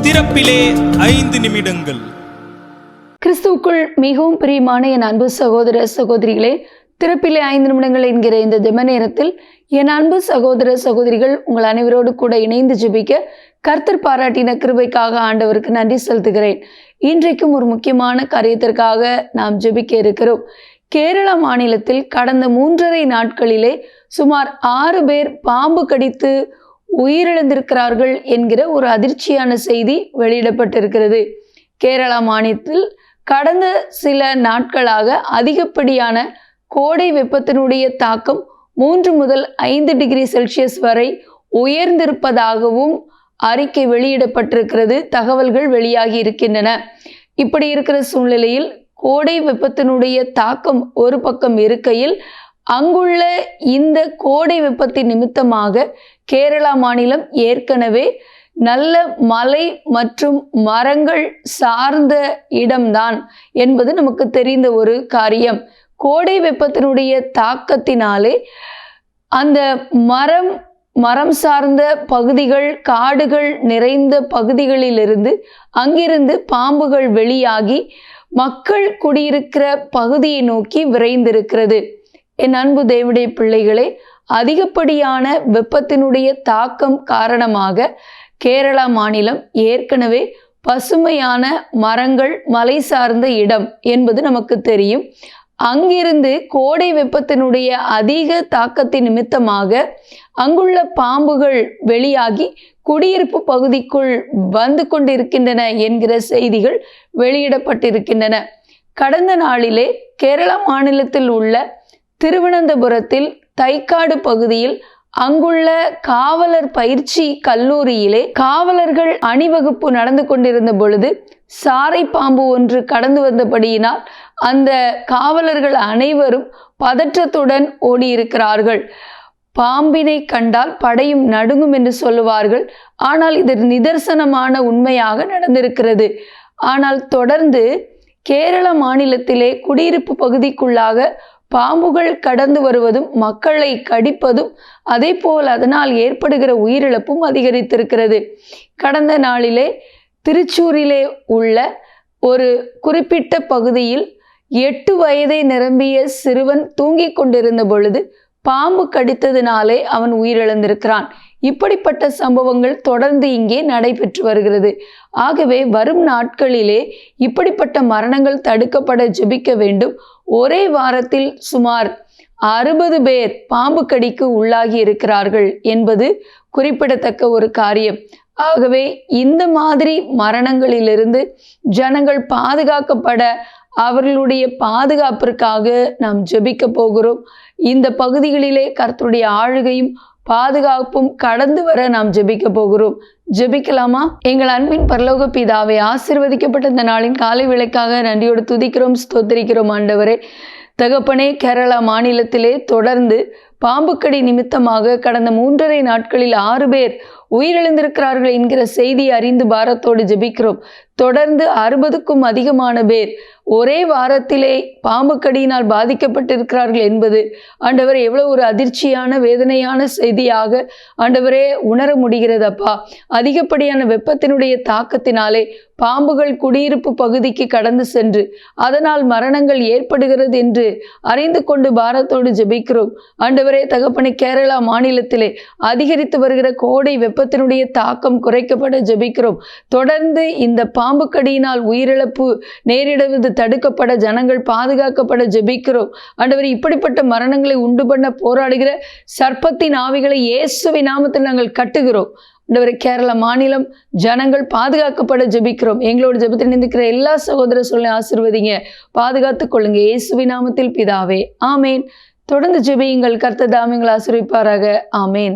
திறப்பிலே 5 நிமிடங்கள். கிறிஸ்துவுக்குள் மிகவும் பிரியமான என் அன்பு சகோதர சகோதரிகளே, திறப்பிலே 5 நிமிடங்கள் என்கிற இந்த ஜெப நேரத்தில் என் அன்பு சகோதர சகோதரிகள் உங்கள் அனைவரோடு கூட இணைந்து ஜெபிக்க கர்த்தர் பாராட்டின கிருபைக்காக ஆண்டவருக்கு நன்றி செலுத்துகிறேன். இன்றைக்கும் ஒரு முக்கியமான காரியத்திற்காக நாம் ஜெபிக்க இருக்கிறோம். கேரள மாநிலத்தில் கடந்த 3.5 நாட்களிலே சுமார் 6 பேர் பாம்பு கடித்து உயிரிழந்திருக்கிறார்கள் என்கிற ஒரு அதிர்ச்சியான செய்தி வெளியிடப்பட்டிருக்கிறது. கேரளா மாநிலத்தில் கடந்த சில நாட்களாக அதிகப்படியான கோடை வெப்பத்தினுடைய தாக்கம் 3 முதல் 5 டிகிரி செல்சியஸ் வரை உயர்ந்திருப்பதாகவும் அறிக்கை வெளியிடப்பட்டிருக்கிறது. தகவல்கள் வெளியாகி இருக்கின்றன. இப்படி இருக்கிற சூழ்நிலையில் கோடை வெப்பத்தினுடைய தாக்கம் ஒரு பக்கம் இருக்கையில், அங்குள்ள இந்த கோடை வெப்பத்தின் நிமித்தமாக கேரளா மாநிலம் ஏற்கனவே நல்ல மலை மற்றும் மரங்கள் சார்ந்த இடம்தான் என்பது நமக்கு தெரிந்த ஒரு காரியம். கோடை வெப்பத்தினுடைய தாக்கத்தினாலே அந்த மரம் சார்ந்த பகுதிகள், காடுகள் நிறைந்த பகுதிகளிலிருந்து அங்கிருந்து பாம்புகள் வெளியாகி மக்கள் குடியிருக்கிற பகுதியை நோக்கி விரைந்திருக்கிறது. என் அன்பு தேவனுடைய பிள்ளைகளே, அதிகப்படியான வெப்பத்தினுடைய தாக்கம் காரணமாக கேரளா மாநிலம் ஏற்கனவே பசுமையான மரங்கள், மலை சார்ந்த இடம் என்பது நமக்கு தெரியும். அங்கிருந்து கோடை வெப்பத்தினுடைய அதிக தாக்கத்தின் நிமித்தமாக அங்குள்ள பாம்புகள் வெளியாகி குடியிருப்பு பகுதிக்குள் வந்து கொண்டிருக்கின்றன என்கிற செய்திகள் வெளியிடப்பட்டிருக்கின்றன. கடந்த நாளிலே கேரளா மாநிலத்தில் உள்ள திருவனந்தபுரத்தில் தைக்காடு பகுதியில் அங்குள்ள காவலர் பயிற்சி கல்லூரியிலே காவலர்கள் அணிவகுப்பு நடந்து கொண்டிருந்த பொழுது சாரை பாம்பு ஒன்று கடந்து வந்தபடியினால் அந்த காவலர்கள் அனைவரும் பதற்றத்துடன் ஓடியிருக்கிறார்கள். பாம்பினை கண்டால் படையும் நடுங்கும் என்று சொல்லுவார்கள். ஆனால் இது நிதர்சனமான உண்மையாக நடந்திருக்கிறது. ஆனால் தொடர்ந்து கேரள மாநிலத்திலே குடியிருப்பு பகுதிக்குள்ளாக பாம்புகள் கடந்து வருவதும் மக்களை கடிப்பதும் அதே போல் அதனால் ஏற்படுகிற உயிரிழப்பும் அதிகரித்திருக்கிறது. கடந்த நாளிலே திருச்சூரிலே உள்ள ஒரு குறிப்பிட்ட பகுதியில் 8 வயதை நிரம்பிய சிறுவன் தூங்கிக் கொண்டிருந்த பொழுது பாம்பு கடித்ததினாலே அவன் உயிரிழந்திருக்கிறான். இப்படிப்பட்ட சம்பவங்கள் தொடர்ந்து இங்கே நடைபெற்று வருகிறது. ஆகவே வரும் நாட்களிலே இப்படிப்பட்ட மரணங்கள் தடுக்கப்பட ஜெபிக்க வேண்டும். ஒரே வாரத்தில் சுமார் 60 பேர் பாம்பு கடிக்கு உள்ளாகி இருக்கிறார்கள் என்பது குறிப்பிடத்தக்க ஒரு காரியம். ஆகவே இந்த மாதிரி மரணங்களிலிருந்து ஜனங்கள் பாதுகாக்கப்பட அவர்களுடைய பாதுகாப்பிற்காக நாம் ஜெபிக்க போகிறோம். இந்த பகுதிகளிலே கர்த்தருடைய ஆளுகையும் பாதுகாப்பும் கடந்து வர நாம் ஜெபிக்க போகிறோம். ஜெபிக்கலாமா? எங்கள் அன்பின் பரலோக பிதாவே, ஆசீர்வதிக்கப்பட்ட இந்த நாளின் காலை வேளைக்காக நன்றியோடு துதிக்கிறோம், ஸ்தோத்திரிக்கிறோம். ஆண்டவரே, தகப்பனே, கேரளா மாநிலத்திலே தொடர்ந்து பாம்புக்கடி நிமித்தமாக கடந்த 3.5 நாட்களில் 6 பேர் உயிரிழந்திருக்கிறார்கள் என்கிற செய்தி அறிந்து பாரத்தோடு ஜெபிக்கிறோம். தொடர்ந்து 60க்கும் அதிகமான பேர் ஒரே வாரத்திலே பாம்பு கடியினால் பாதிக்கப்பட்டிருக்கிறார்கள் என்பது ஆண்டவரே எவ்வளவு ஒரு அதிர்ச்சியான வேதனையான செய்தியாக ஆண்டவரே உணர முடிகிறது. அப்பா, அதிகப்படியான வெப்பத்தினுடைய தாக்கத்தினாலே பாம்புகள் குடியிருப்பு பகுதிக்கு கடந்து சென்று அதனால் மரணங்கள் ஏற்படுகிறது என்று அறிந்து கொண்டு பாரத்தோடு ஜெபிக்கிறோம். ஆண்டவரே தகப்பனே, கேரளா மாநிலத்திலே அதிகரித்து வருகிற கோடை வெப்பத்தினுடைய தாக்கம் குறைக்கப்பட ஜெபிக்கிறோம். தொடர்ந்து இந்த பாம்பு கடியினால் உயிரிழப்பு நேரிடுவது தடுக்கப்பட, ஜனங்கள் பாதுகாக்கப்பட ஜெபிக்கிறோம். ஆண்டவரே, இப்படிப்பட்ட மரணங்களை உண்டு பண்ண போராடுகிற சர்ப்பத்தின் ஆவிகளை இயேசுவின் நாமத்தில் நாங்கள் கட்டுகிறோம். ஆண்டவரே, கேரளா மாநிலம் ஜனங்கள் பாதுகாக்கப்பட ஜெபிக்கிறோம். எங்களோட ஜெபத்தில் நிற்கிற எல்லா சகோதர சொல்லி ஆசீர்வதிங்க, பாதுகாத்துக் கொள்ளுங்க. இயேசுவின் நாமத்தில் பிதாவே, ஆமேன். தொடர்ந்து ஜெபியுங்கள். கர்த்தர் தாமே உங்களை ஆசீர்வதிப்பாராக. ஆமேன்.